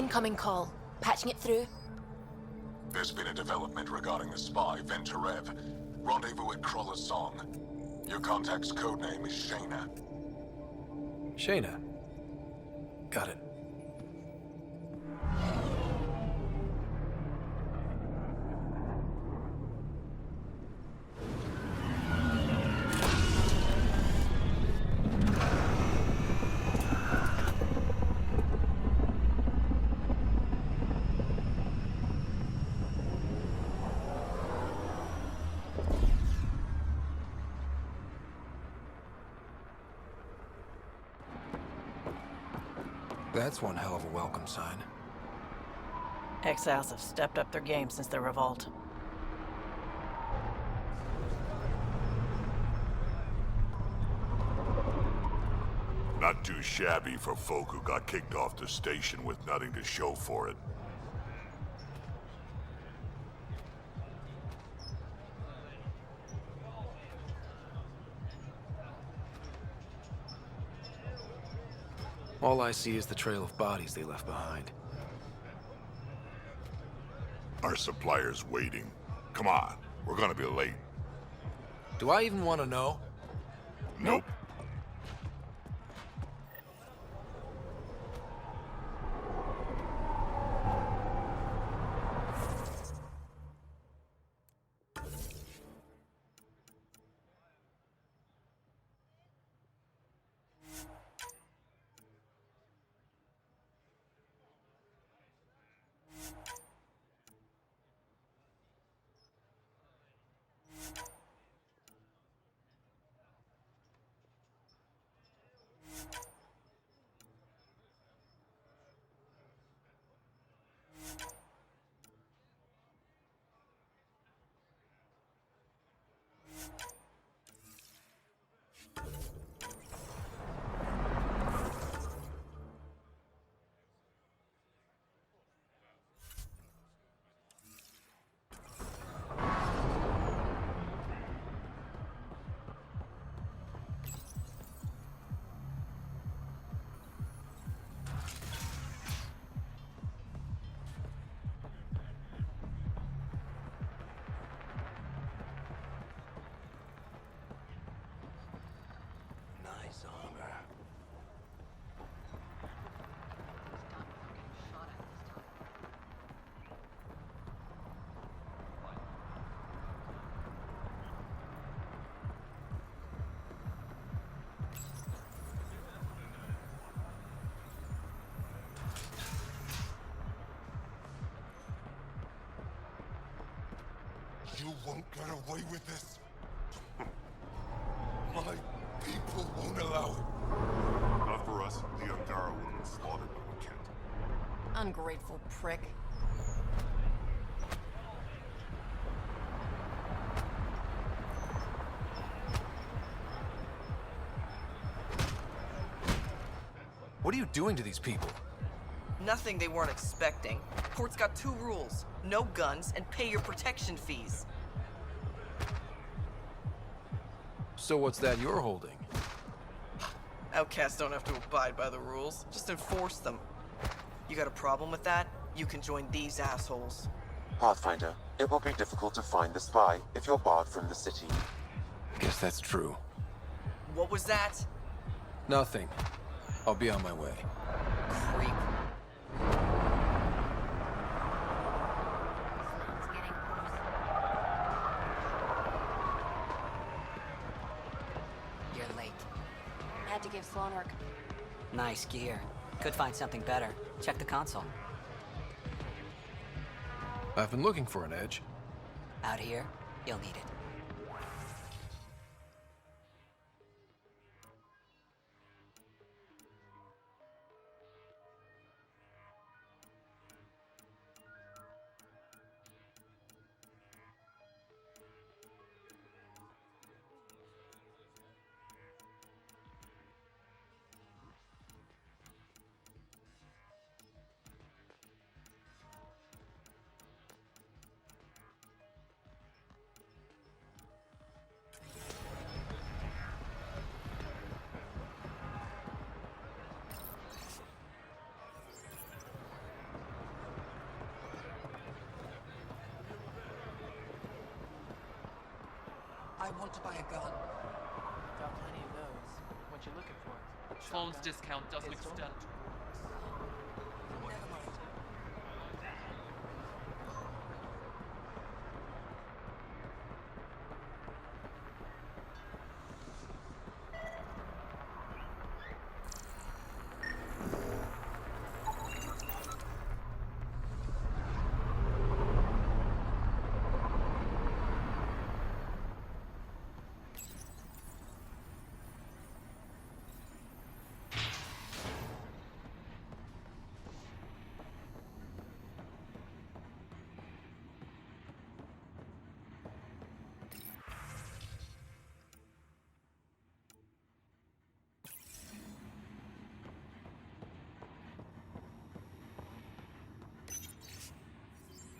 Incoming call. Patching it through. There's been a development regarding the spy, Venturev. Rendezvous at Crawler's Song. Your contact's codename is Shayna. Shayna. Got it. That's one hell of a welcome sign. Exiles have stepped up their game since their revolt. Not too shabby for folk who got kicked off the station with nothing to show for it. All I see is the trail of bodies they left behind. Our supplier's waiting. Come on, we're gonna be late. Do I even want to know? Nope. You won't get away with this. My people won't allow it. Not for us. The Kandara would have slaughtered them with Kent. Ungrateful prick. What are you doing to these people? Nothing they weren't expecting. Court's got two rules. No guns and pay your protection fees. So what's that you're holding? Outcasts don't have to abide by the rules. Just enforce them. You got a problem with that? You can join these assholes. Pathfinder, it will be difficult to find the spy if you're barred from the city. Guess that's true. What was that? Nothing. I'll be on my way. Creep. You're late. Had to give Sloan work. Nice gear. Could find something better. Check the console. I've been looking for an edge. Out here, you'll need it. I want to buy a gun. Got plenty of those. What you looking for? Phone's discount doesn't extend. Never mind.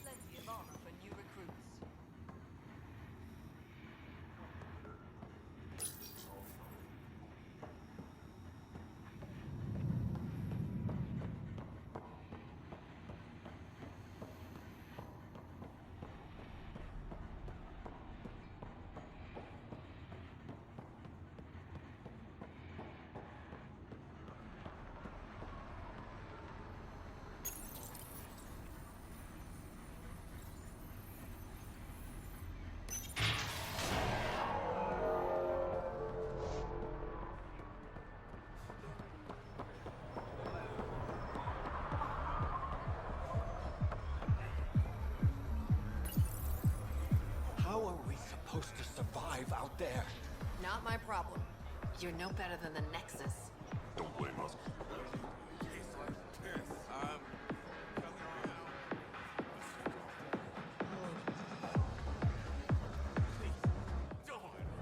Plenty of armor for new recruits. How are we supposed to survive out there? Not my problem. You're no better than the Nexus. Don't blame us.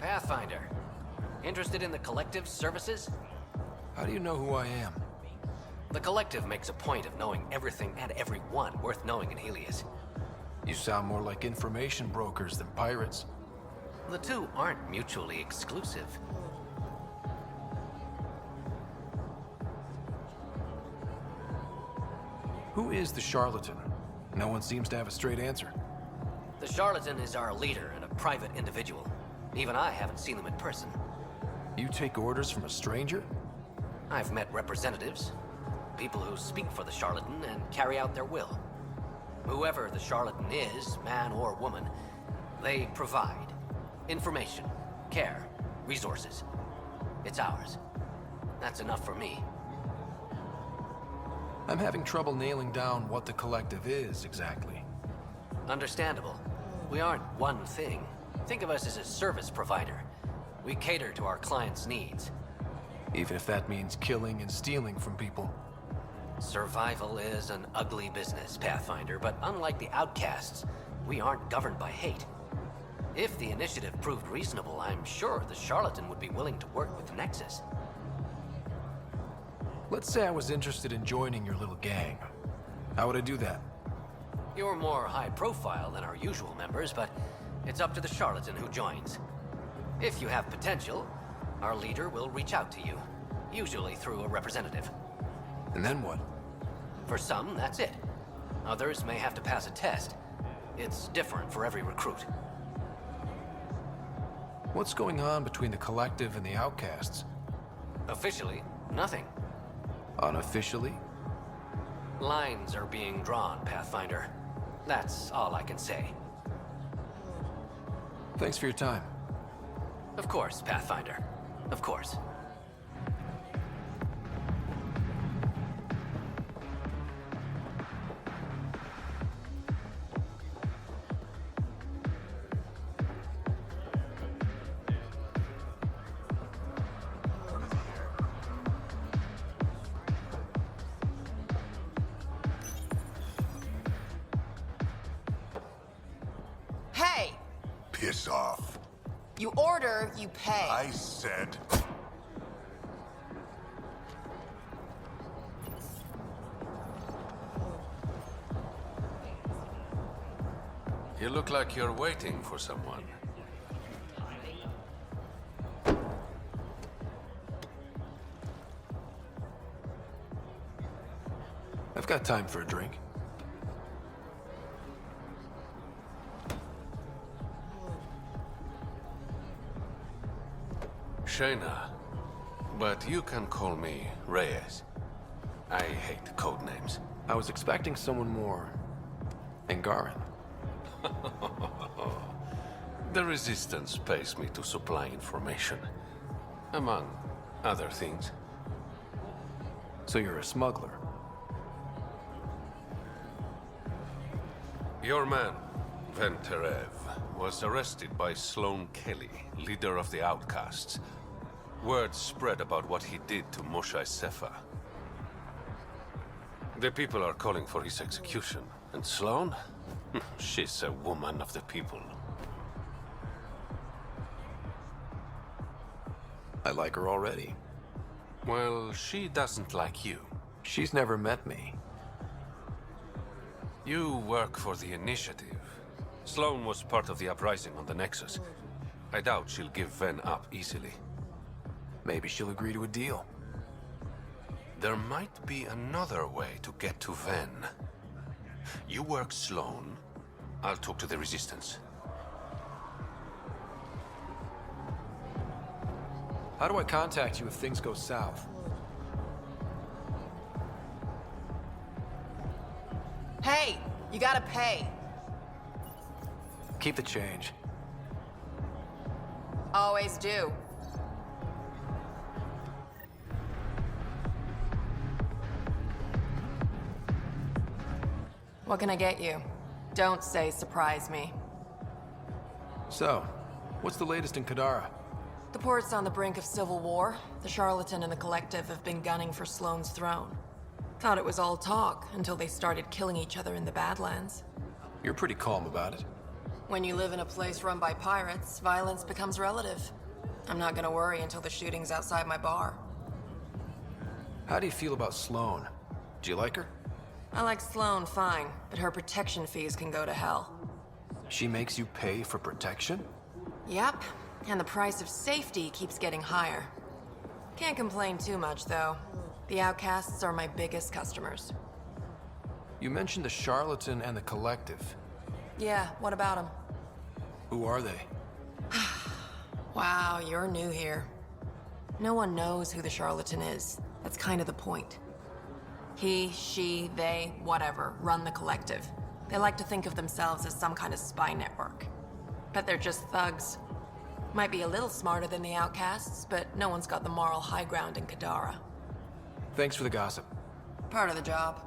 Pathfinder. Interested in the Collective's services? How do you know who I am? The Collective makes a point of knowing everything and everyone worth knowing in Helios. You sound more like information brokers than pirates. The two aren't mutually exclusive. Who is the charlatan? No one seems to have a straight answer. The charlatan is our leader and a private individual. Even I haven't seen them in person. You take orders from a stranger? I've met representatives, people who speak for the charlatan and carry out their will. Whoever the charlatan is, man or woman, they provide information, care, resources. It's ours. That's enough for me. I'm having trouble nailing down what the Collective is exactly. Understandable. We aren't one thing. Think of us as a service provider. We cater to our clients' needs. Even if that means killing and stealing from people. Survival is an ugly business, Pathfinder, but unlike the outcasts, we aren't governed by hate. If the initiative proved reasonable, I'm sure the charlatan would be willing to work with the Nexus. Let's say I was interested in joining your little gang. How would I do that? You're more high profile than our usual members, but it's up to the charlatan who joins. If you have potential, our leader will reach out to you, usually through a representative. And then what? For some, that's it. Others may have to pass a test. It's different for every recruit. What's going on between the Collective and the outcasts? Officially, nothing. Unofficially? Lines are being drawn, Pathfinder. That's all I can say. Thanks for your time. Of course, Pathfinder. Of course. Hey! Piss off. You order, you pay. I said... You look like you're waiting for someone. I've got time for a drink. Shayna, but you can call me Reyes. I hate code names. I was expecting someone more Angaran. The Resistance pays me to supply information, among other things. So you're a smuggler. Your man, Venterev, was arrested by Sloane Kelly, leader of the Outcasts. Word spread about what he did to Moshe Sefa. The people are calling for his execution. And Sloane? She's a woman of the people. I like her already. Well, she doesn't like you. She's never met me. You work for the Initiative. Sloane was part of the uprising on the Nexus. I doubt she'll give Ven up easily. Maybe she'll agree to a deal. There might be another way to get to Ven. You work Sloane. I'll talk to the Resistance. How do I contact you if things go south? Hey, you gotta pay. Keep the change. Always do. What can I get you? Don't say surprise me. So, what's the latest in Kadaре? The port's on the brink of civil war. The Charlatan and the Collective have been gunning for Sloane's throne. Thought it was all talk until they started killing each other in the Badlands. You're pretty calm about it. When you live in a place run by pirates, violence becomes relative. I'm not gonna worry until the shooting's outside my bar. How do you feel about Sloane? Do you like her? I like Sloane fine, but her protection fees can go to hell. She makes you pay for protection? Yep, and the price of safety keeps getting higher. Can't complain too much, though. The Outcasts are my biggest customers. You mentioned the Charlatan and the Collective. Yeah, what about them? Who are they? Wow, you're new here. No one knows who the Charlatan is. That's kind of the point. He, she, they, whatever, run the Collective. They like to think of themselves as some kind of spy network. But they're just thugs. Might be a little smarter than the Outcasts, but no one's got the moral high ground in Kadaре. Thanks for the gossip. Part of the job.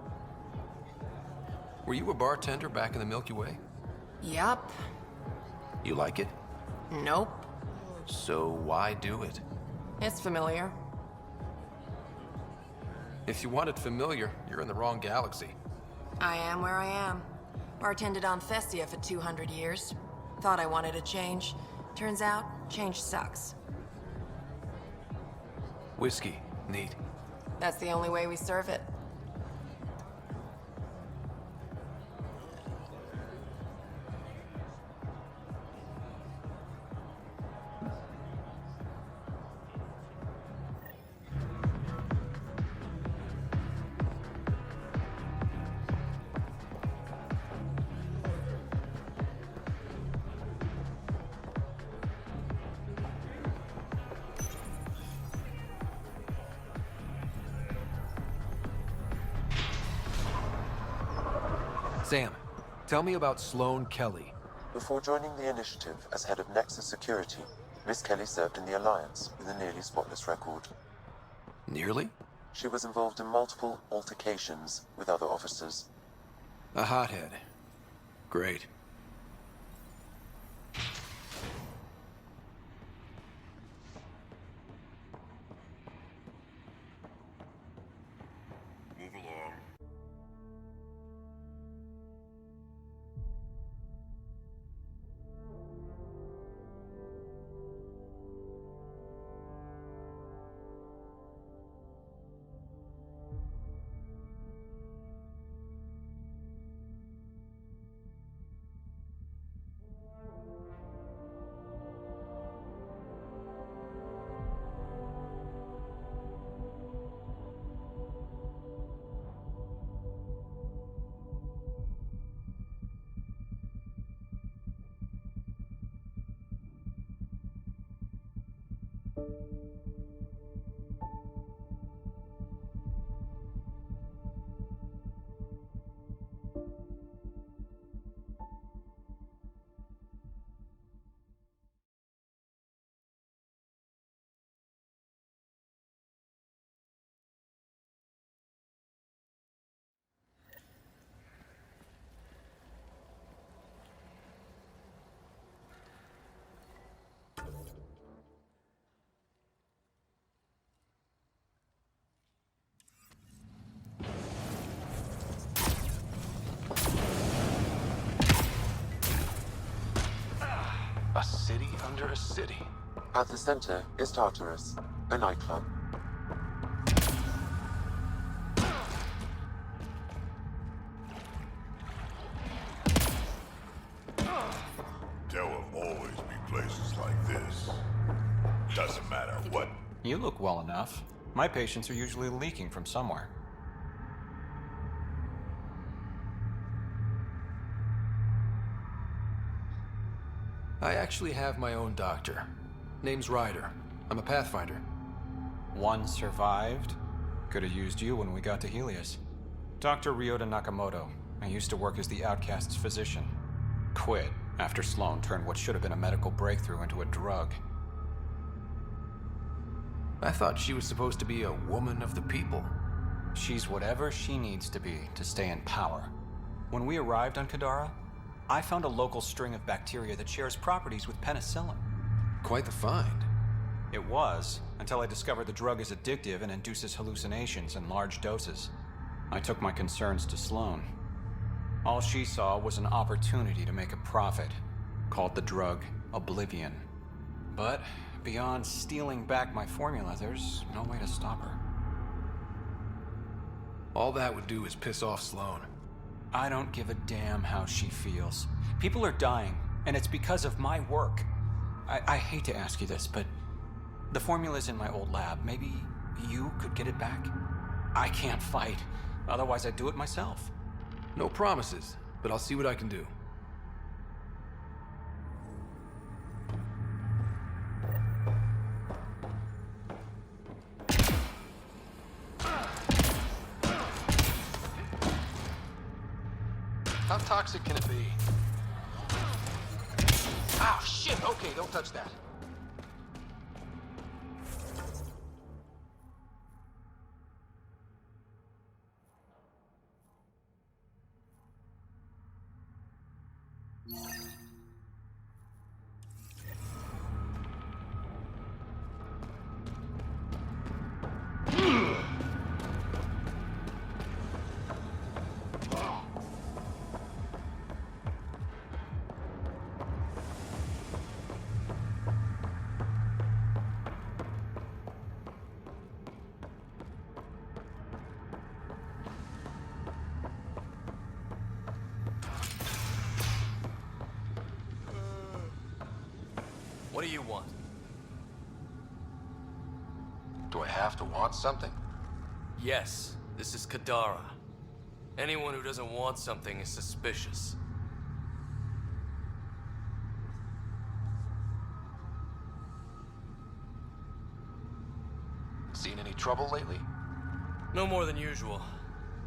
Were you a bartender back in the Milky Way? Yup. You like it? Nope. So why do it? It's familiar. If you want it familiar, you're in the wrong galaxy. I am where I am. Bartended on Thessia for 200 years. Thought I wanted a change. Turns out, change sucks. Whiskey. Neat. That's the only way we serve it. Sam, tell me about Sloane Kelly. Before joining the Initiative as head of Nexus Security, Miss Kelly served in the Alliance with a nearly spotless record. Nearly? She was involved in multiple altercations with other officers. A hothead. Great. Move along. A city under a city. At the center is Tartarus, a nightclub. There will always be places like this. Doesn't matter what. You look well enough. My patients are usually leaking from somewhere. I actually have my own doctor. Name's Ryder. I'm a Pathfinder. One survived. Could have used you when we got to Helios. Dr. Ryota Nakamoto. I used to work as the Outcast's physician. Quit after Sloan turned what should have been a medical breakthrough into a drug. I thought she was supposed to be a woman of the people. She's whatever she needs to be to stay in power. When we arrived on Kadaре, I found a local string of bacteria that shares properties with penicillin. Quite the find. It was, until I discovered the drug is addictive and induces hallucinations in large doses. I took my concerns to Sloan. All she saw was an opportunity to make a profit, called the drug Oblivion. But beyond stealing back my formula, there's no way to stop her. All that would do is piss off Sloan. I don't give a damn how she feels. People are dying, and it's because of my work. I hate to ask you this, but the formula's in my old lab. Maybe you could get it back? I can't fight. Otherwise, I'd do it myself. No promises, but I'll see what I can do. How toxic can it be? Oh, shit! Okay, don't touch that. What do you want? Do I have to want something? Yes, this is Kadaре. Anyone who doesn't want something is suspicious. Seen any trouble lately? No more than usual.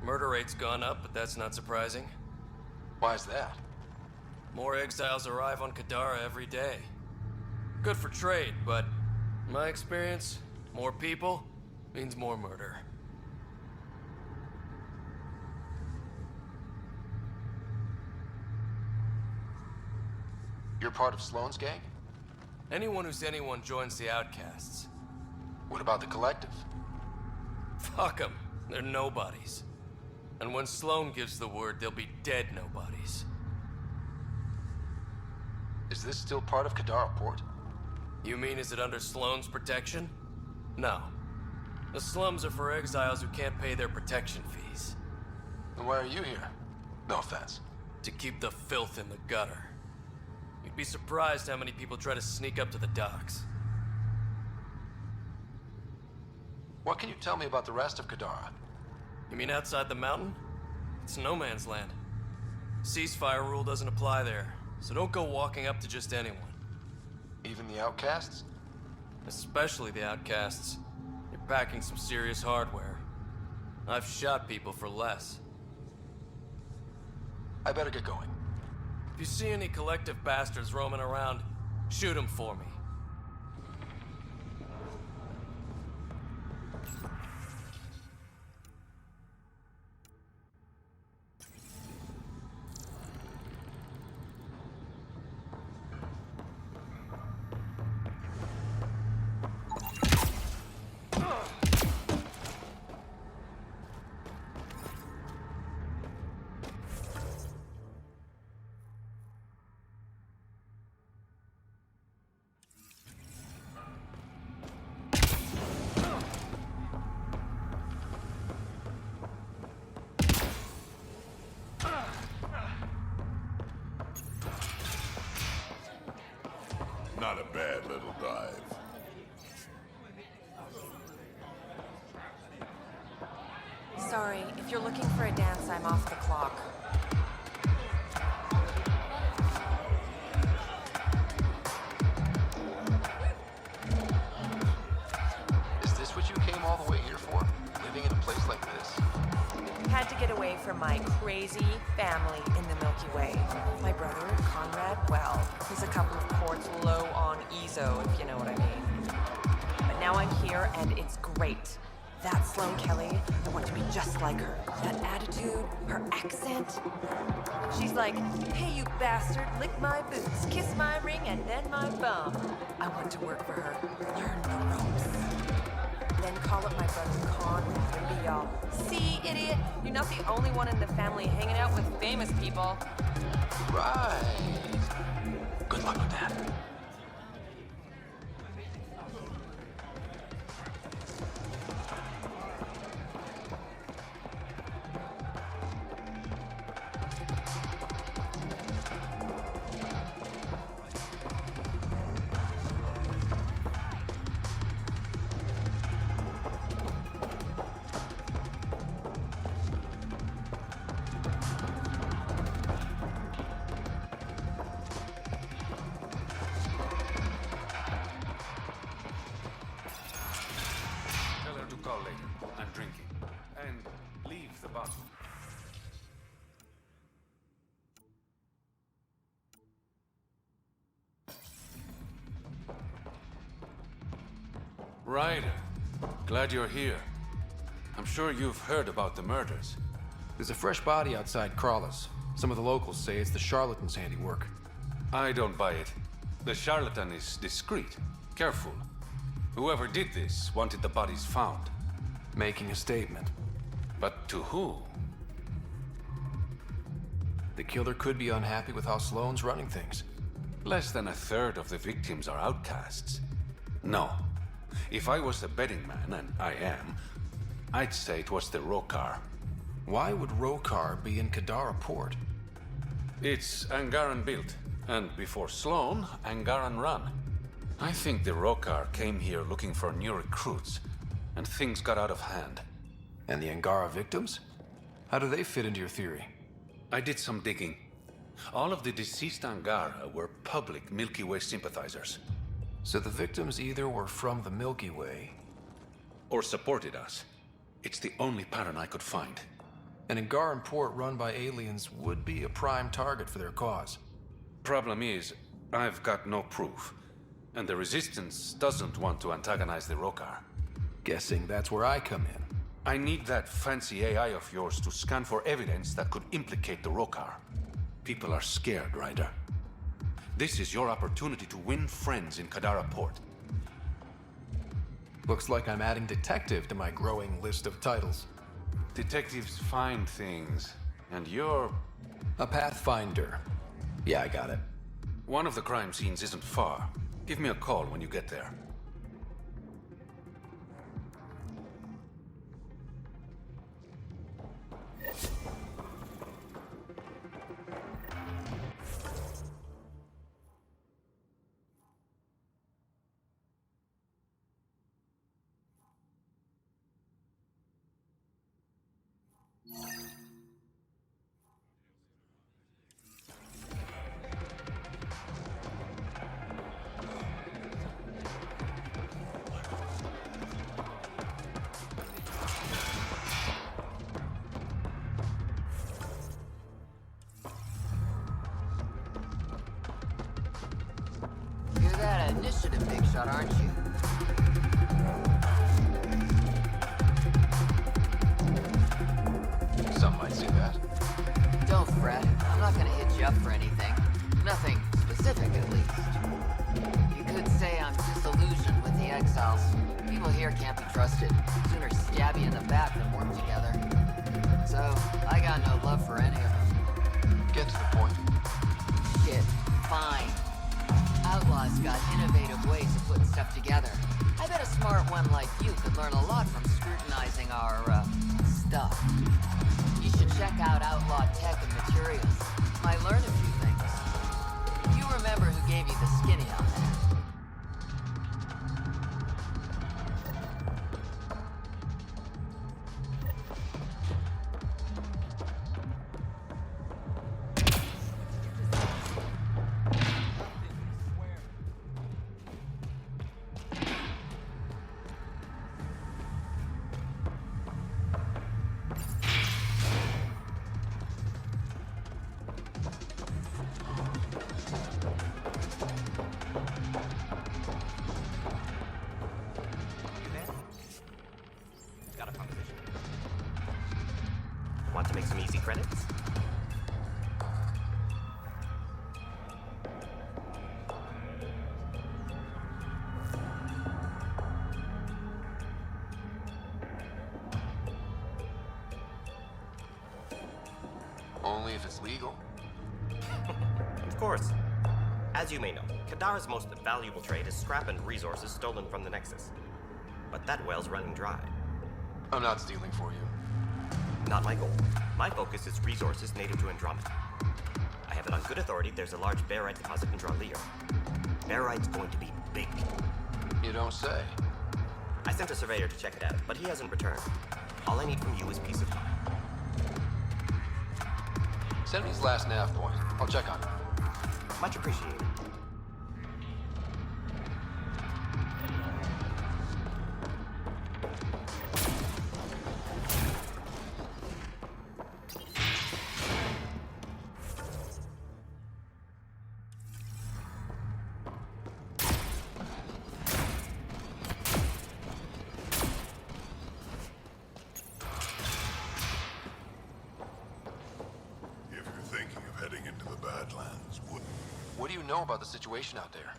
Murder rate's gone up, but that's not surprising. Why's that? More exiles arrive on Kadaре every day. Good for trade, but in my experience, more people means more murder. You're part of Sloan's gang? Anyone who's anyone joins the Outcasts. What about the Collective? Fuck them. They're nobodies. And when Sloan gives the word, they'll be dead nobodies. Is this still part of Kadaре Port? You mean, is it under Sloan's protection? No. The slums are for exiles who can't pay their protection fees. Then why are you here? No offense. To keep the filth in the gutter. You'd be surprised how many people try to sneak up to the docks. What can you tell me about the rest of Kadaре? You mean outside the mountain? It's no man's land. Ceasefire rule doesn't apply there, so don't go walking up to just anyone. Even the outcasts? Especially the outcasts. You're packing some serious hardware. I've shot people for less. I better get going. If you see any collective bastards roaming around, shoot them for me. Not a bad little dive. Sorry, if you're looking for a dance, I'm off the clock. Is this what you came all the way here for? Living in a place like this? Had to get away from my crazy family in the Milky Way. My brother, Conrad, well, he's a couple of chords low on EZO, if you know what I mean. But now I'm here, and it's great. That Sloane Kelly, I want to be just like her. That attitude, her accent. She's like, hey, you bastard, lick my boots, kiss my ring, and then my bum. I want to work for her, learn the ropes. Then call up my brother Conrad and be all, see, idiot, you're not the only one in the family hanging out with famous people. Right. Good luck with that. Call later. I'm drinking. And leave the bottle. Ryder, glad you're here. I'm sure you've heard about the murders. There's a fresh body outside Crawlers. Some of the locals say it's the charlatan's handiwork. I don't buy it. The charlatan is discreet, careful. Whoever did this wanted the bodies found. Making a statement. But to who? The killer could be unhappy with how Sloane's running things. Less than a third of the victims are outcasts. No. If I was the betting man, and I am, I'd say it was the Rokar. Why would Rokar be in Kadaре port? It's Angaran built, and before Sloane, Angaran run. I think the Rokar came here looking for new recruits, and things got out of hand. And the Angara victims? How do they fit into your theory? I did some digging. All of the deceased Angara were public Milky Way sympathizers. So the victims either were from the Milky Way... or supported us. It's the only pattern I could find. An Angaran port run by aliens would be a prime target for their cause. Problem is, I've got no proof. And the Resistance doesn't want to antagonize the Rokar. Guessing that's where I come in. I need that fancy AI of yours to scan for evidence that could implicate the Rokar. People are scared, Ryder. This is your opportunity to win friends in Kadaре port. Looks like I'm adding detective to my growing list of titles. Detectives find things, and you're... a pathfinder. Yeah, I got it. One of the crime scenes isn't far. Give me a call when you get there. initiative, big shot, aren't you? Some might say that. Don't fret. I'm not gonna hit you up for anything. Nothing specific, at least. You could say I'm disillusioned with the exiles. People here can't be trusted. Sooner stab you in the back than work together. So, I got no love for any of them. Get to the point. Shit, fine. Outlaws got innovative ways of putting stuff together. I bet a smart one like you could learn a lot from scrutinizing our, stuff. You should check out Outlaw Tech and Materials. Might learn a few things. You remember who gave you the skinny on that? Want to make some easy credits? Only if it's legal. Of course. As you may know, Kadare's most valuable trade is scrap and resources stolen from the Nexus. But that well's running dry. I'm not stealing for you. Not my goal. My focus is resources native to Andromeda. I have it on good authority there's a large barite deposit in Draleo. Barite's going to be big. You don't say. I sent a surveyor to check it out, but he hasn't returned. All I need from you is peace of mind. Send me his last nav point. I'll check on him. Much appreciated. What do you know about the situation out there?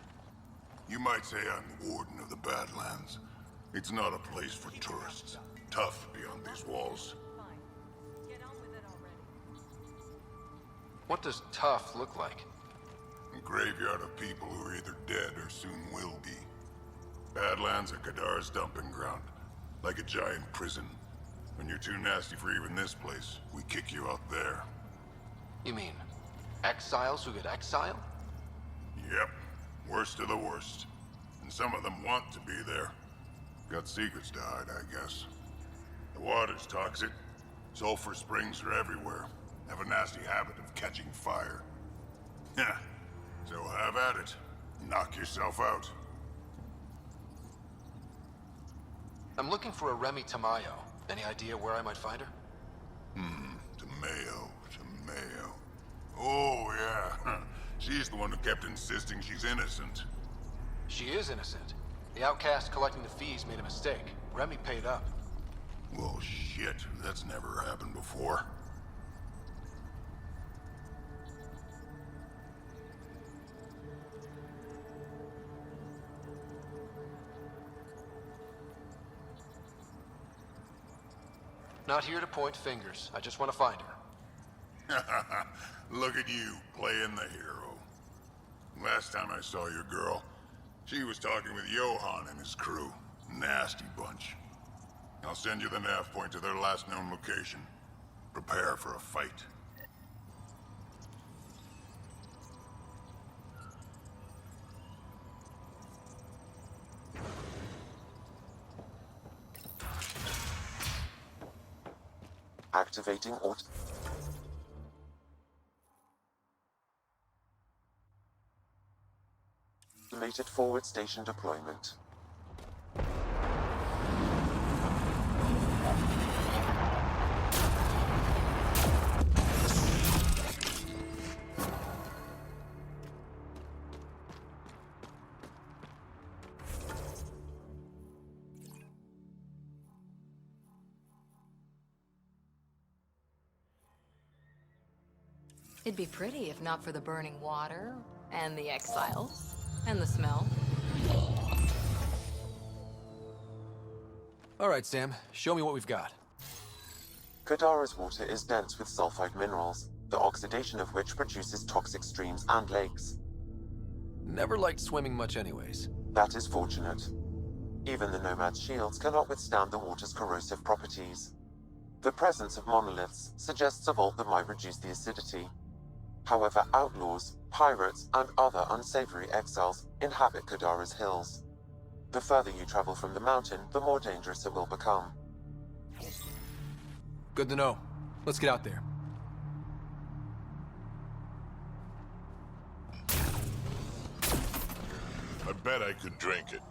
You might say I'm warden of the Badlands. It's not a place for tourists. Tough beyond these walls. What does tough look like? A graveyard of people who are either dead or soon will be. Badlands are Kadare's dumping ground. Like a giant prison. When you're too nasty for even this place, we kick you out there. You mean exiles who get exiled? Yep. Worst of the worst. And some of them want to be there. Got secrets to hide, I guess. The water's toxic. Sulfur springs are everywhere. Have a nasty habit of catching fire. Yeah. So have at it. Knock yourself out. I'm looking for a Remy Tamayo. Any idea where I might find her? Tamayo. Oh, yeah. She's the one who kept insisting she's innocent. She is innocent. The outcast collecting the fees made a mistake. Remy paid up. Well, shit. That's never happened before. Not here to point fingers. I just want to find her. Look at you, playing the hero. Last time I saw your girl, she was talking with Johan and his crew. Nasty bunch. I'll send you the nav point to their last known location. Prepare for a fight. Activating automated forward station deployment. It'd be pretty if not for the burning water, and the exiles, and the smell. All right, Sam. Show me what we've got. Kadare's water is dense with sulfide minerals, the oxidation of which produces toxic streams and lakes. Never liked swimming much anyways. That is fortunate. Even the Nomad's shields cannot withstand the water's corrosive properties. The presence of monoliths suggests a vault that might reduce the acidity. However, outlaws, pirates, and other unsavory exiles inhabit Kadare's hills. The further you travel from the mountain, the more dangerous it will become. Good to know. Let's get out there. I bet I could drink it.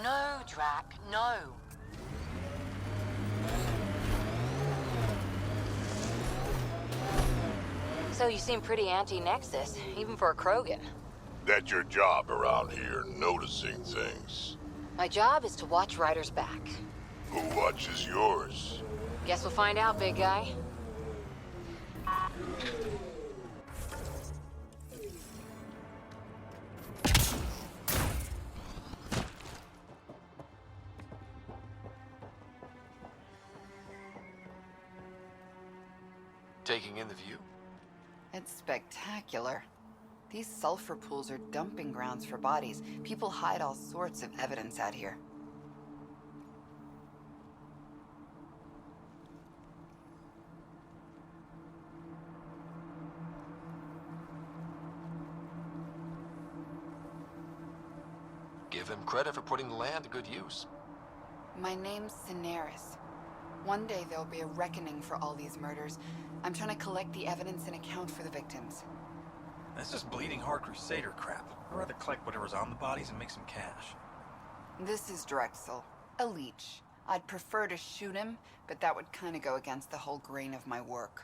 No, Drac, no. So you seem pretty anti-Nexus, even for a Krogan. That's your job around here, noticing things. My job is to watch Ryder's back. Who watches yours? Guess we'll find out, big guy. Taking in the view? It's spectacular. These sulfur pools are dumping grounds for bodies. People hide all sorts of evidence out here. Give him credit for putting the land to good use. My name's Cineris. One day there'll be a reckoning for all these murders. I'm trying to collect the evidence and account for the victims. That's just bleeding heart crusader crap. I'd rather collect whatever's on the bodies and make some cash. This is Drexel, a leech. I'd prefer to shoot him, but that would kind of go against the whole grain of my work.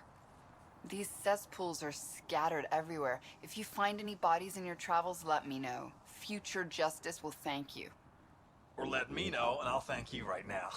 These cesspools are scattered everywhere. If you find any bodies in your travels, let me know. Future justice will thank you. Or let me know, and I'll thank you right now.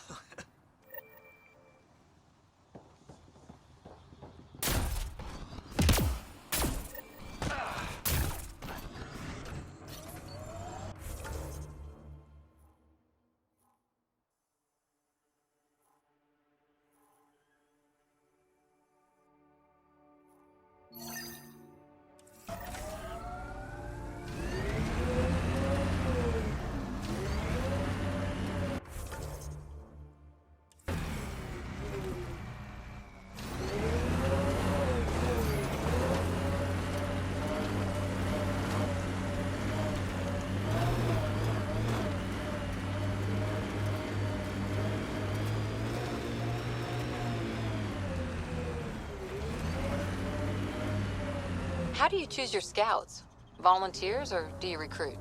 How do you choose your scouts? Volunteers, or do you recruit?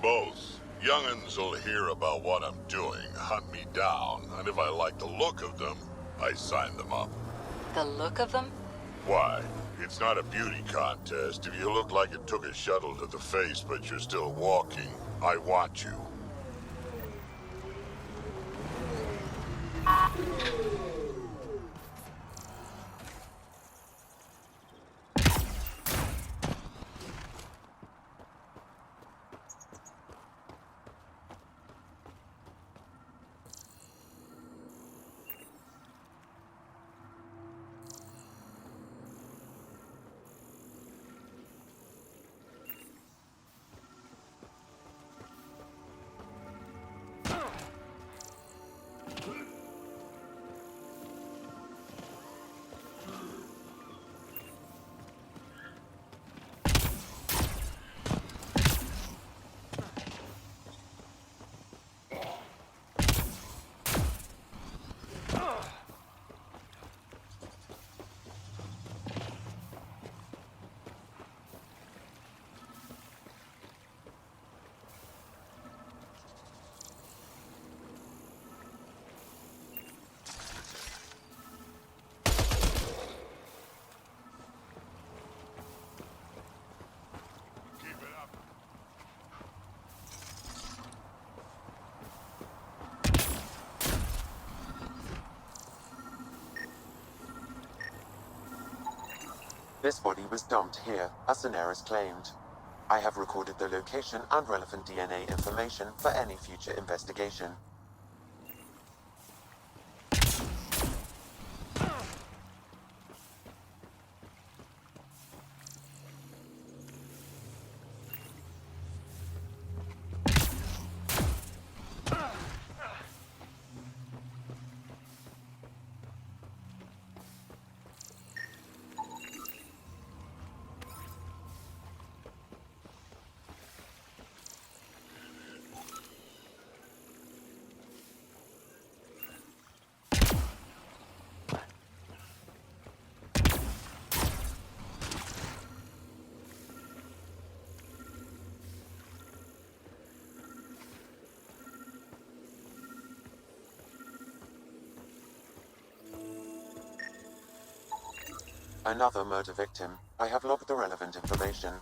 Both. Young'uns will hear about what I'm doing, hunt me down, and if I like the look of them, I sign them up. The look of them? Why? It's not a beauty contest. If you look like it took a shuttle to the face, but you're still walking, I want you. This body was dumped here, as Daenerys claimed. I have recorded the location and relevant DNA information for any future investigation. Another murder victim. I have logged the relevant information.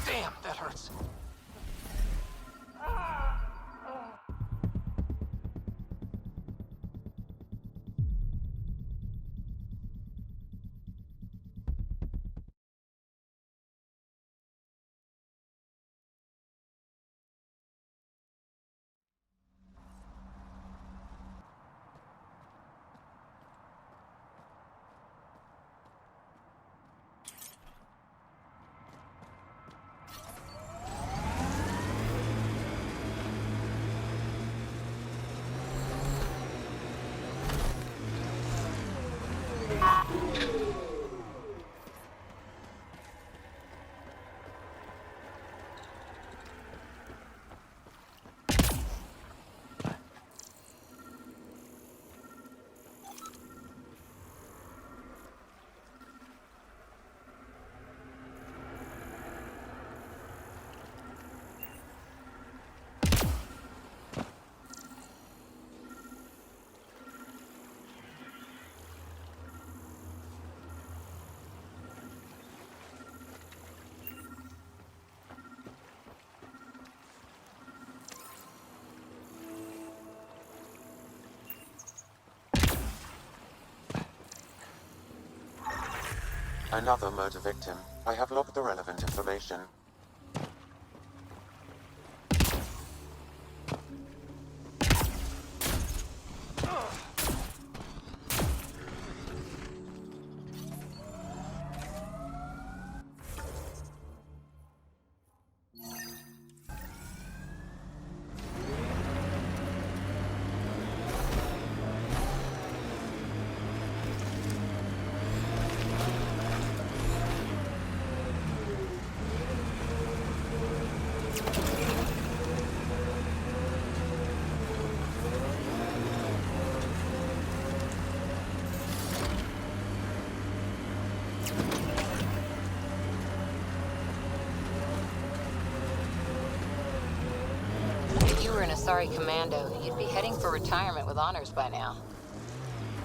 Damn, that hurts. Another murder victim. I have logged the relevant information. If you were an Asari commando, you'd be heading for retirement with honors by now.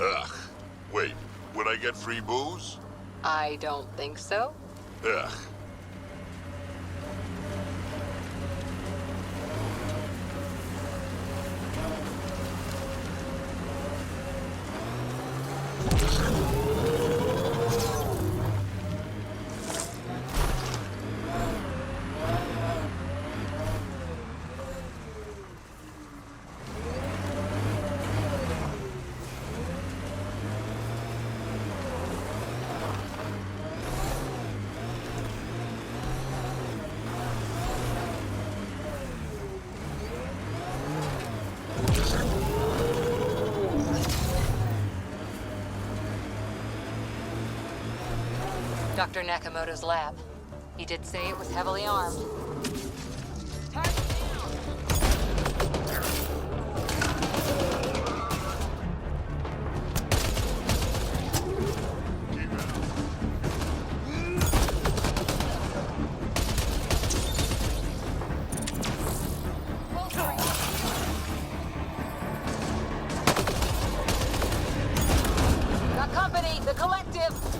Ugh. Wait, would I get free booze? I don't think so. Ugh. Dr. Nakamoto's lab. He did say it was heavily armed. Got company! The collective!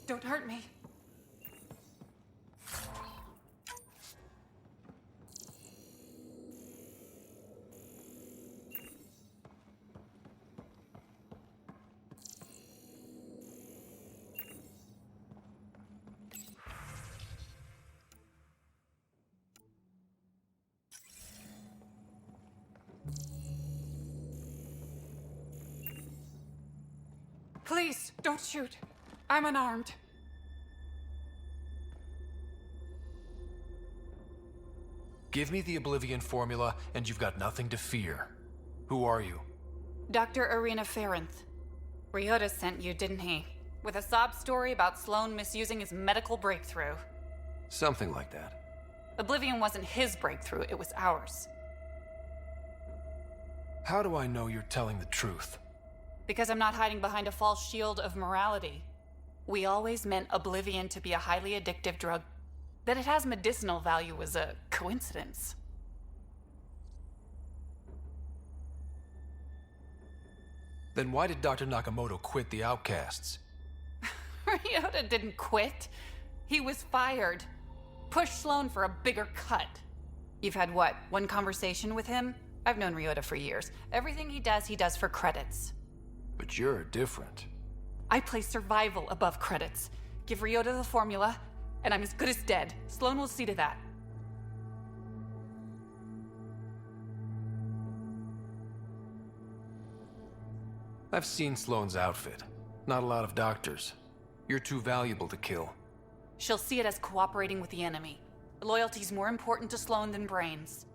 don't hurt me. Please, don't shoot. I'm unarmed. Give me the Oblivion formula, and you've got nothing to fear. Who are you? Dr. Irina Ferenth. Ryota sent you, didn't he? With a sob story about Sloan misusing his medical breakthrough. Something like that. Oblivion wasn't his breakthrough, it was ours. How do I know you're telling the truth? Because I'm not hiding behind a false shield of morality. We always meant Oblivion to be a highly addictive drug. That it has medicinal value was a coincidence. Then why did Dr. Nakamoto quit the Outcasts? Ryota didn't quit. He was fired. Pushed Sloan for a bigger cut. You've had what, one conversation with him? I've known Ryota for years. Everything he does for credits. But you're different. I place survival above credits. Give Ryota the formula, and I'm as good as dead. Sloan will see to that. I've seen Sloane's outfit. Not a lot of doctors. You're too valuable to kill. She'll see it as cooperating with the enemy. Loyalty's more important to Sloan than brains.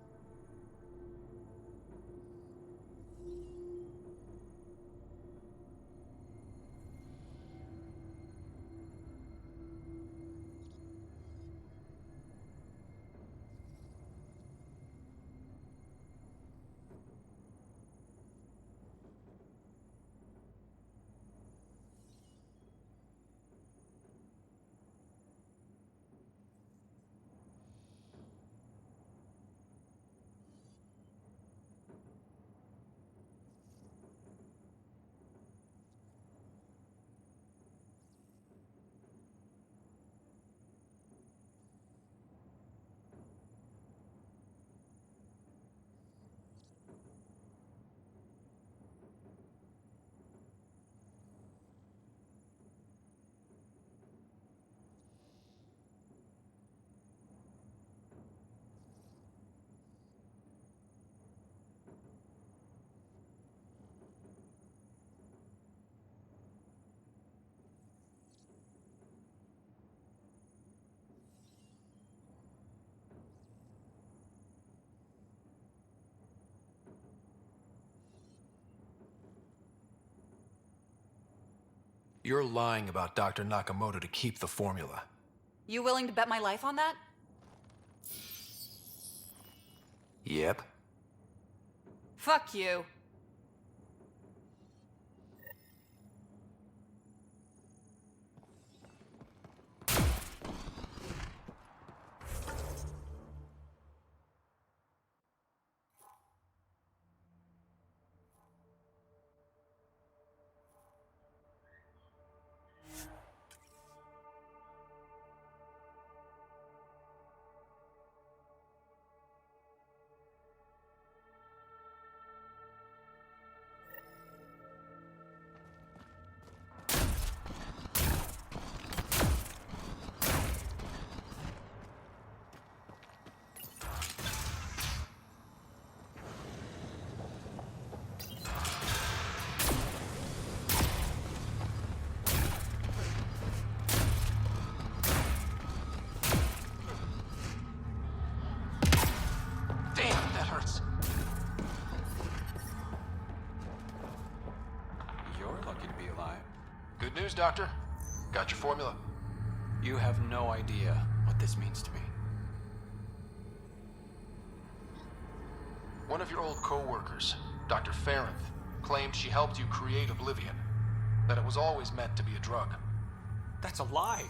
You're lying about Dr. Nakamoto to keep the formula. You willing to bet my life on that? Yep. Fuck you. Good news, Doctor. Got your formula. You have no idea what this means to me. One of your old co-workers, Dr. Ferenth, claimed she helped you create Oblivion. That it was always meant to be a drug. That's a lie.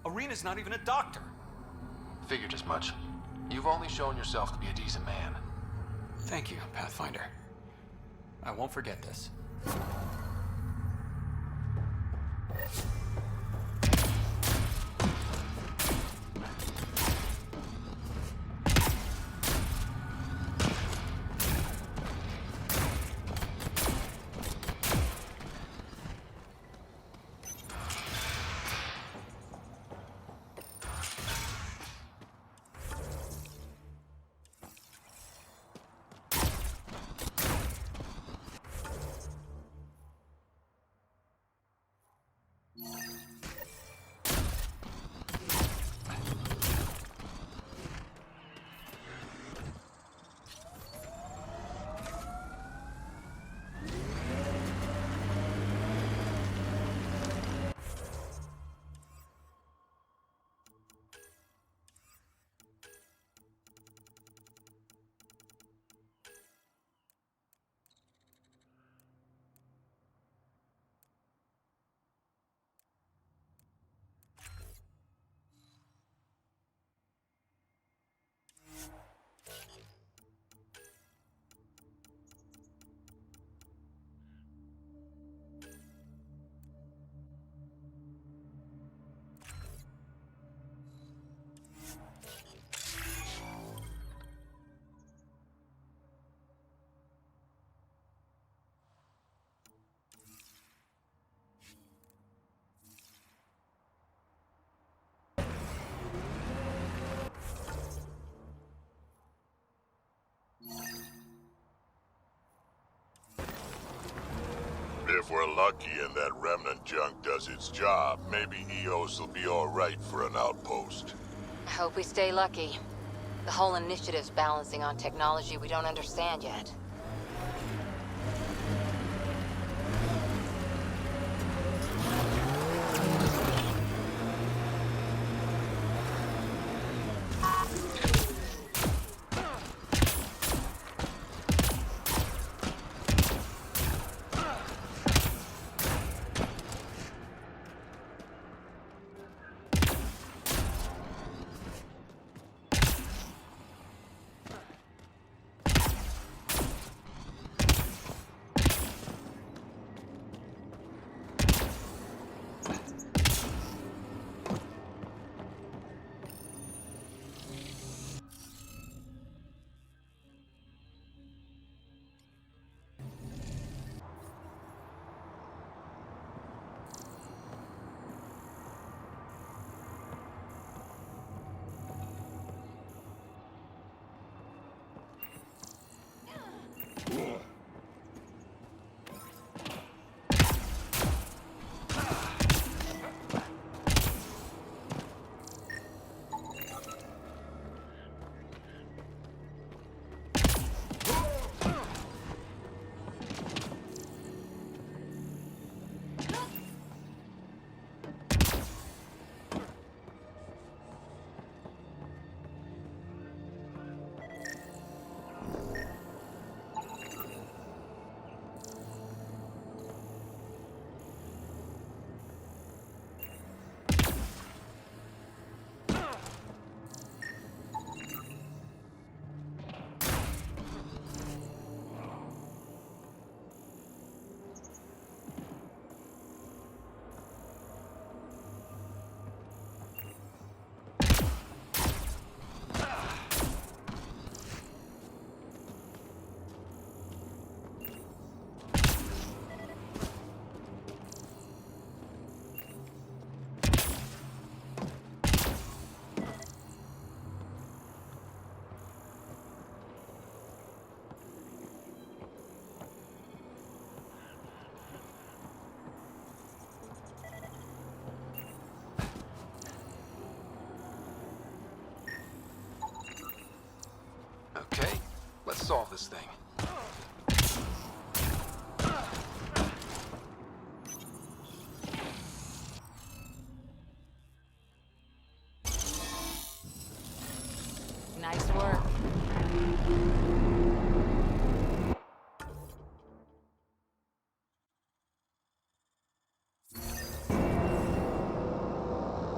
Irina's not even a doctor. Figured as much. You've only shown yourself to be a decent man. Thank you, Pathfinder. I won't forget this. If we're lucky and that remnant junk does its job, maybe EOS will be alright for an outpost. I hope we stay lucky. The whole initiative's balancing on technology we don't understand yet. Okay, let's solve this thing. Nice work.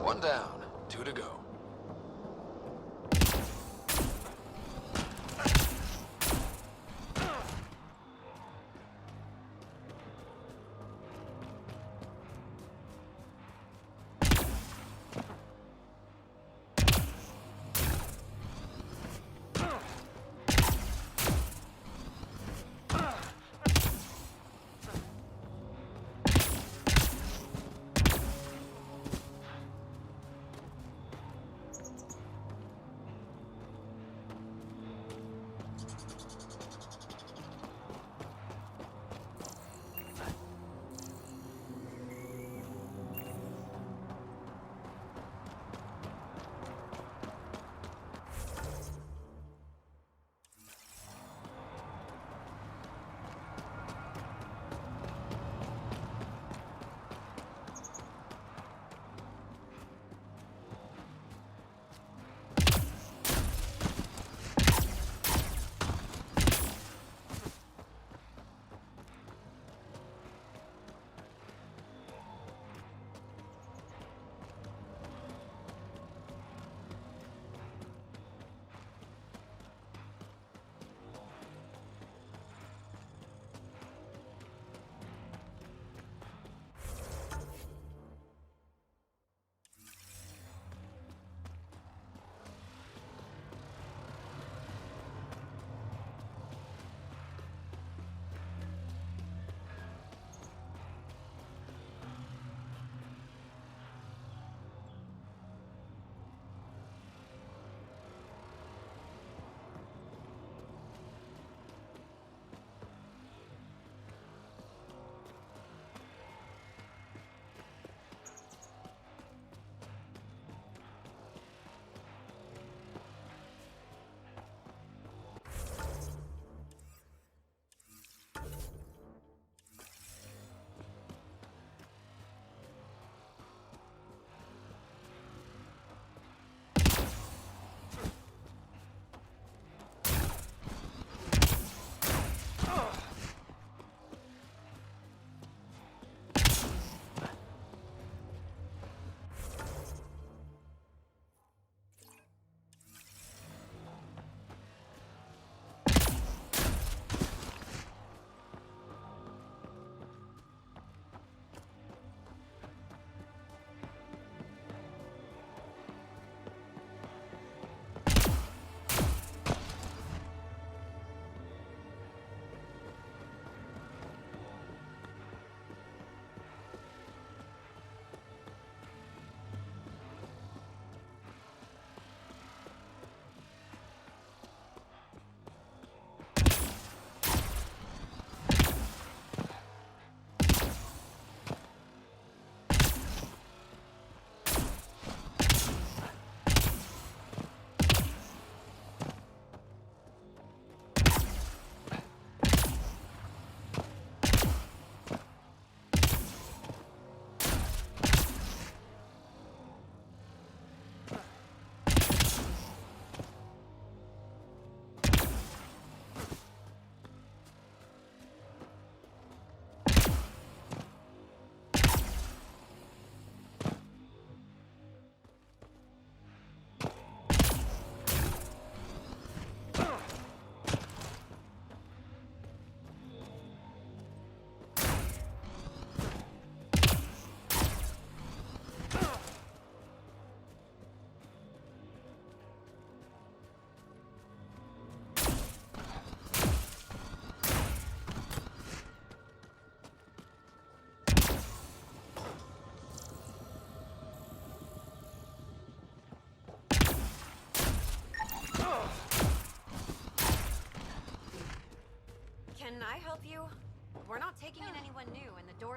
One down, two to go.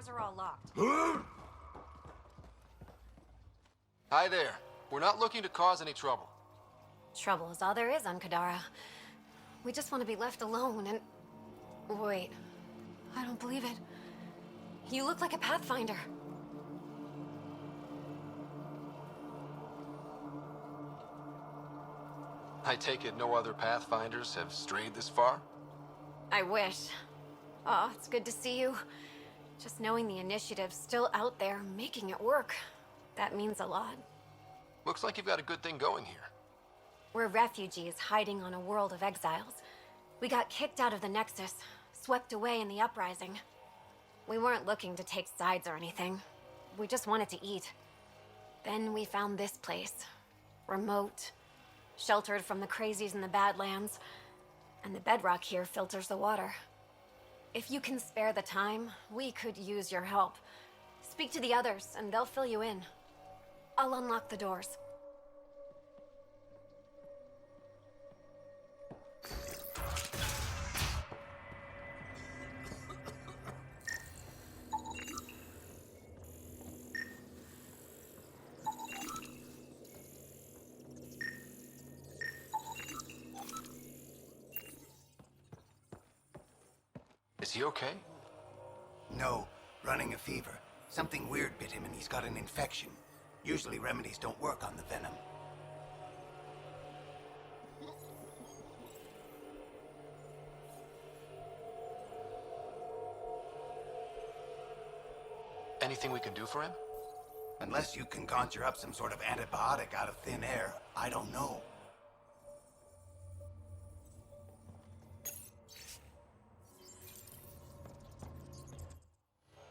doors are all locked. Hi there. We're not looking to cause any trouble. Trouble is all there is on Kadara. We just want to be left alone and... Wait. I don't believe it. You look like a Pathfinder. I take it no other Pathfinders have strayed this far? I wish. Oh, it's good to see you. Just knowing the initiative's still out there, making it work. That means a lot. Looks like you've got a good thing going here. We're refugees hiding on a world of exiles. We got kicked out of the Nexus, swept away in the uprising. We weren't looking to take sides or anything. We just wanted to eat. Then we found this place. Remote. Sheltered from the crazies in the Badlands. And the bedrock here filters the water. If you can spare the time, we could use your help. Speak to the others, and they'll fill you in. I'll unlock the doors. Is he okay? No, running a fever. Something weird bit him and he's got an infection. Usually remedies don't work on the venom. Anything we can do for him? Unless you can conjure up some sort of antibiotic out of thin air, I don't know.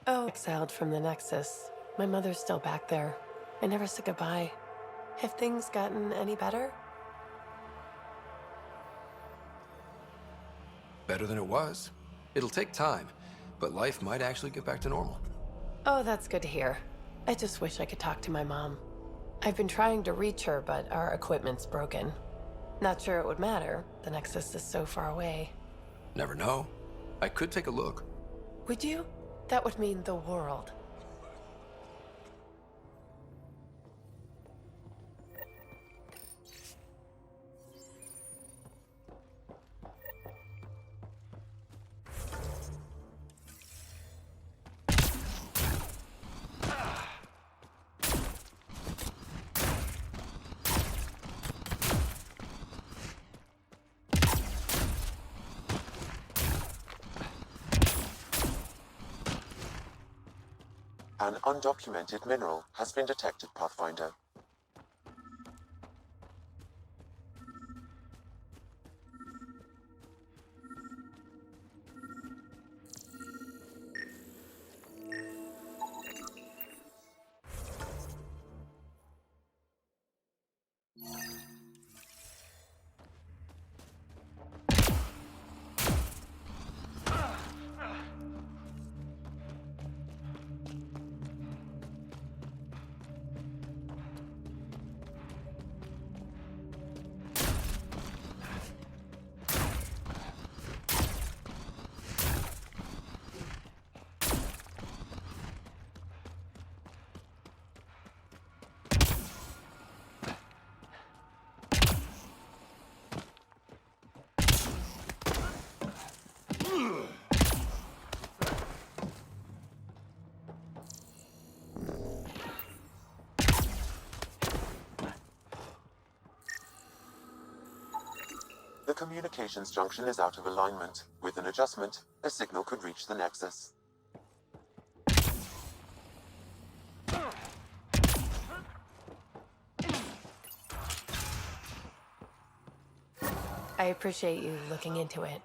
Oh, exiled from the Nexus. My mother's still back there. I never said goodbye. Have things gotten any better? Better than it was. It'll take time, but life might actually get back to normal. Oh, that's good to hear. I just wish I could talk to my mom. I've been trying to reach her, but our equipment's broken. Not sure it would matter. The Nexus is so far away. Never know. I could take a look. Would you? That would mean the world. An undocumented mineral has been detected, Pathfinder. The communications junction is out of alignment. With an adjustment, a signal could reach the Nexus. I appreciate you looking into it.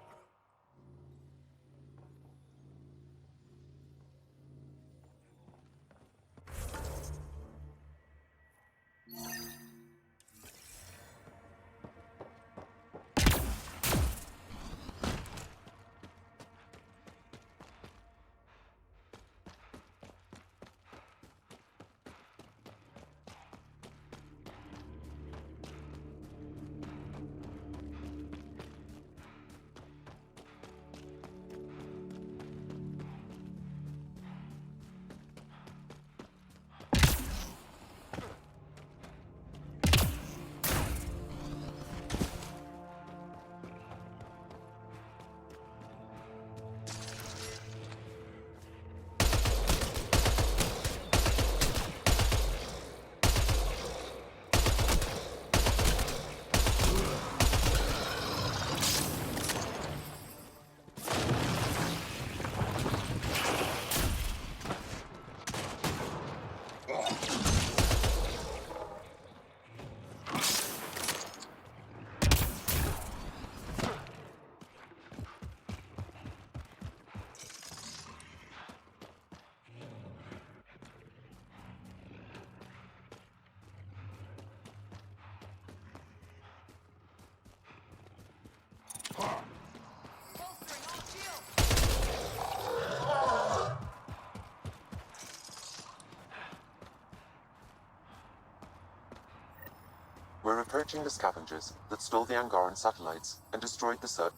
We're approaching the scavengers that stole the Angaran satellites and destroyed the search.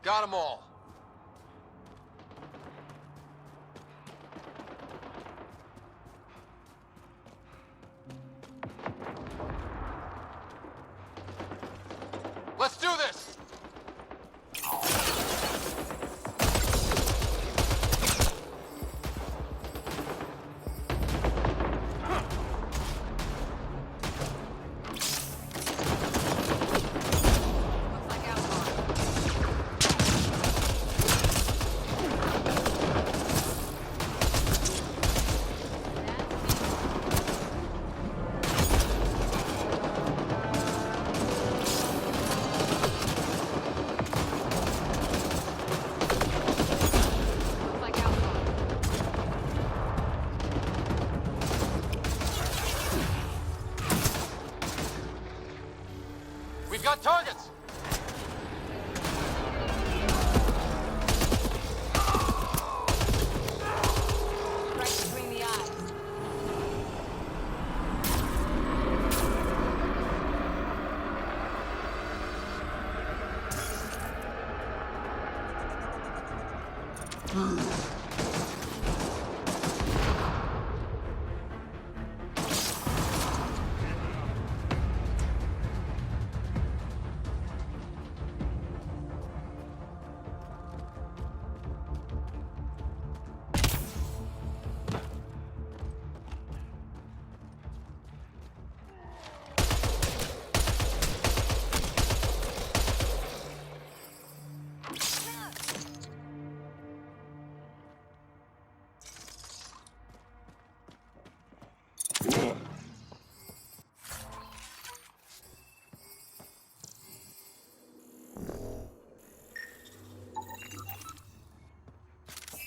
Got 'em all. Let's do this! We've got targets! Right between the eyes.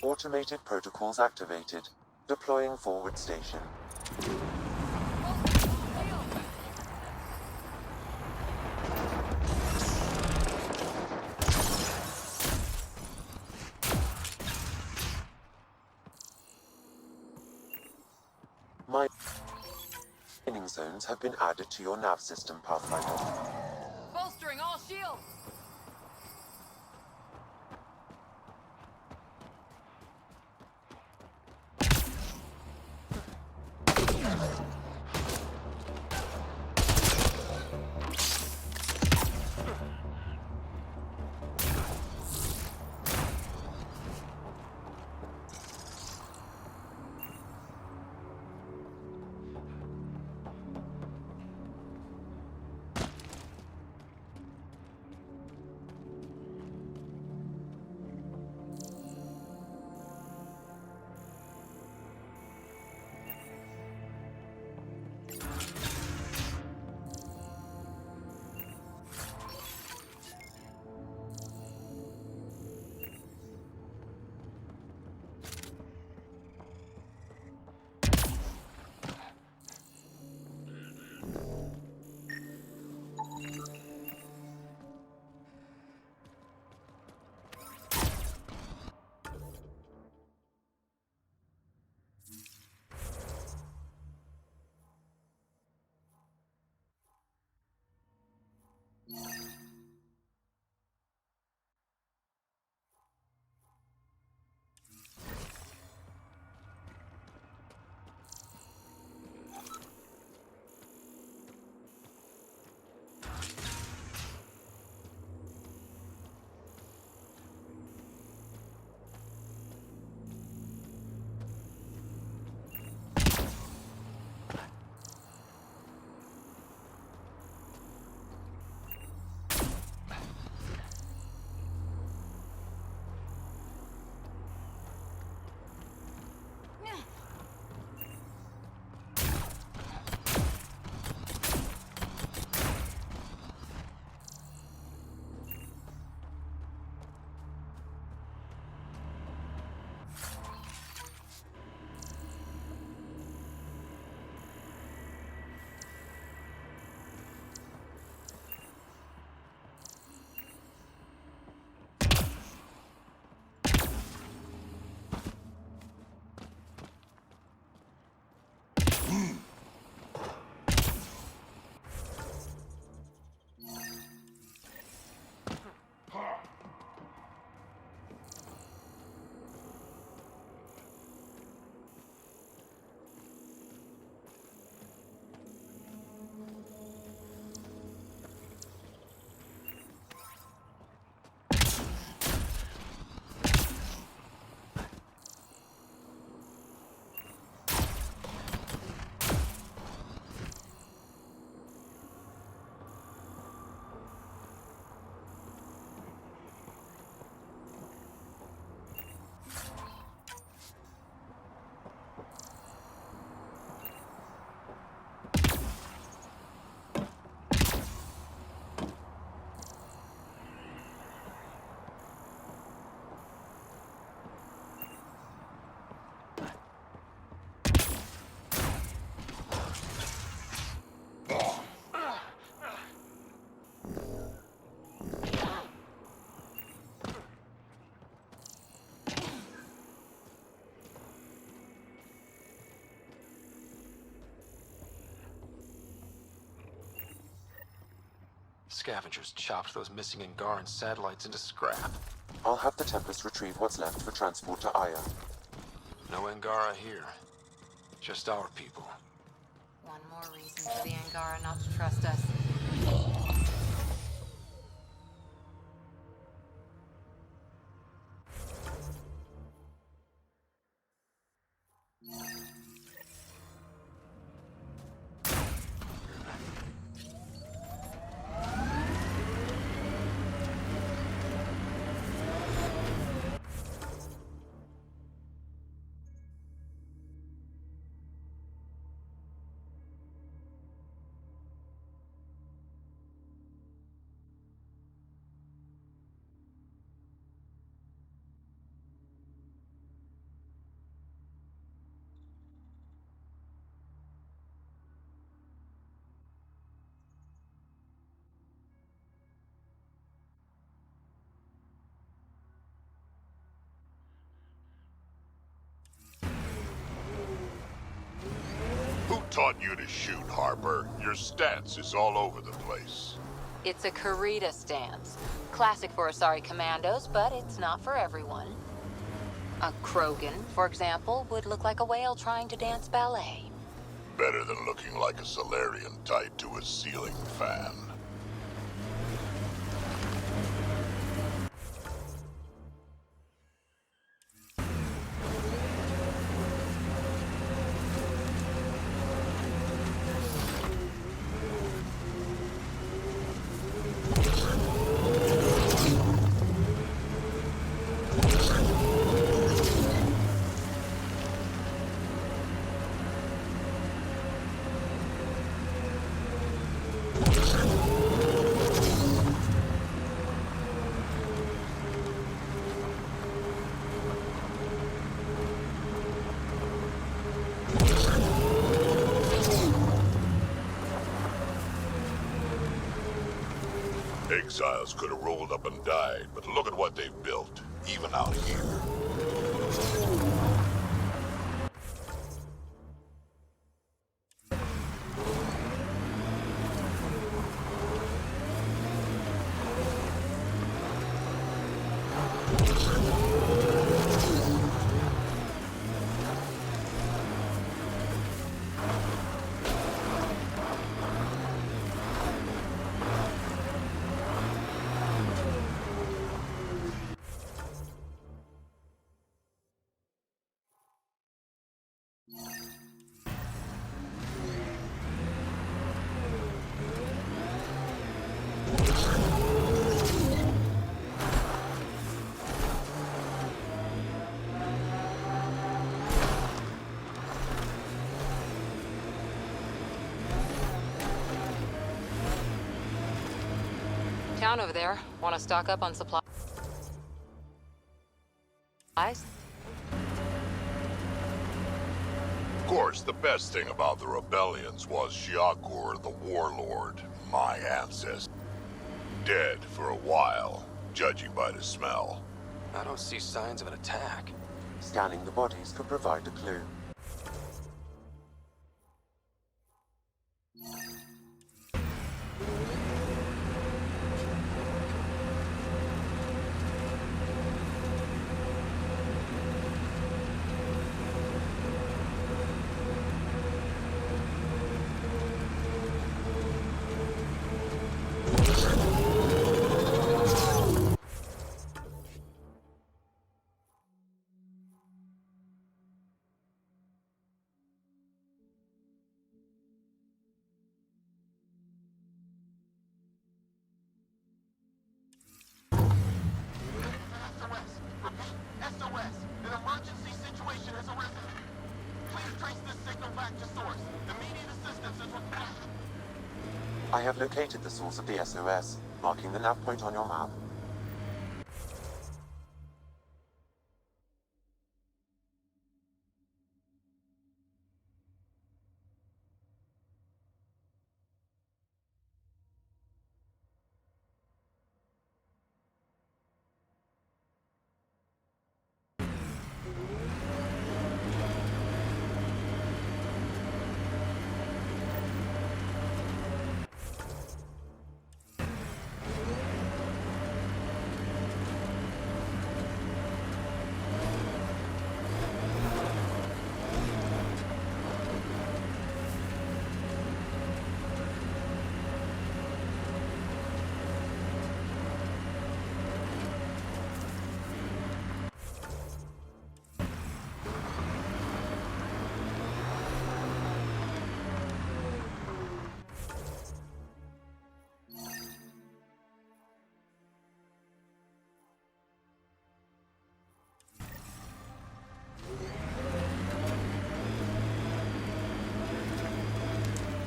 Automated protocols activated. Deploying forward station. Mining zones have been added to your nav system, Pathfinder. Bolstering all shields. Scavengers chopped those missing Angaran satellites into scrap. I'll have the Tempest retrieve what's left for transport to Aya. No Angara here. Just our people. One more reason for the Angara not to trust us. Who taught you to shoot, Harper? Your stance is all over the place. It's a Karita stance. Classic for Asari commandos, but it's not for everyone. A Krogan, for example, would look like a whale trying to dance ballet. Better than looking like a Solarian tied to a ceiling fan. Exiles could have rolled up and died, but look at what they've built, even out here. Town over there. Want to stock up on supplies? Of course, the best thing about the rebellions was Shiakur the Warlord, my ancestor. Dead for a while, judging by the smell. I don't see signs of an attack. Scanning the bodies could provide a clue. I have located the source of the SOS, marking the nav point on your map.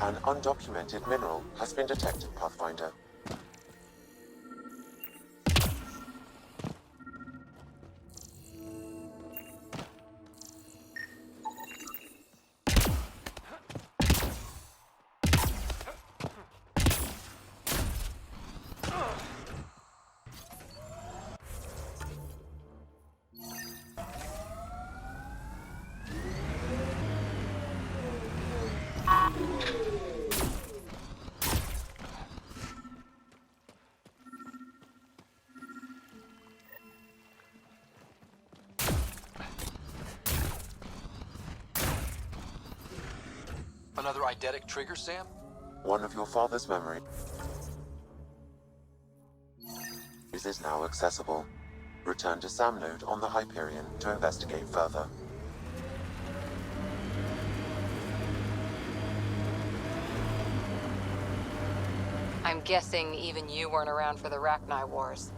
An undocumented mineral has been detected, Pathfinder. Another eidetic trigger, Sam? One of your father's memories is now accessible. Return to Sam Node on the Hyperion to investigate further. I'm guessing even you weren't around for the Rachni Wars.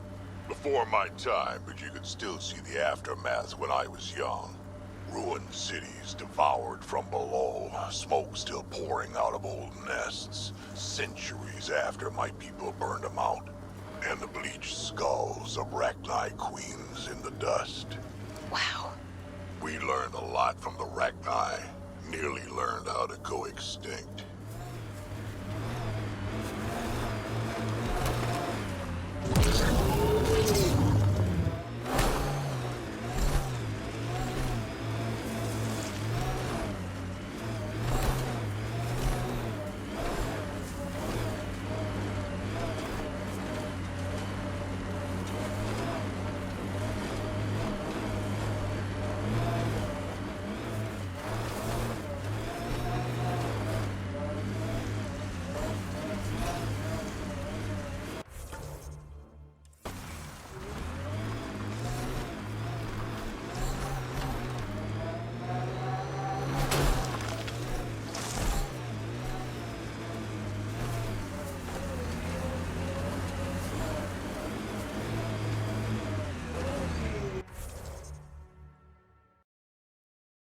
Before my time, but you could still see the aftermath when I was young. Ruined cities devoured from below, smoke still pouring out of old nests, centuries after my people burned them out, and the bleached skulls of Rachni queens in the dust. Wow. We learned a lot from the Rachni, nearly learned how to go extinct.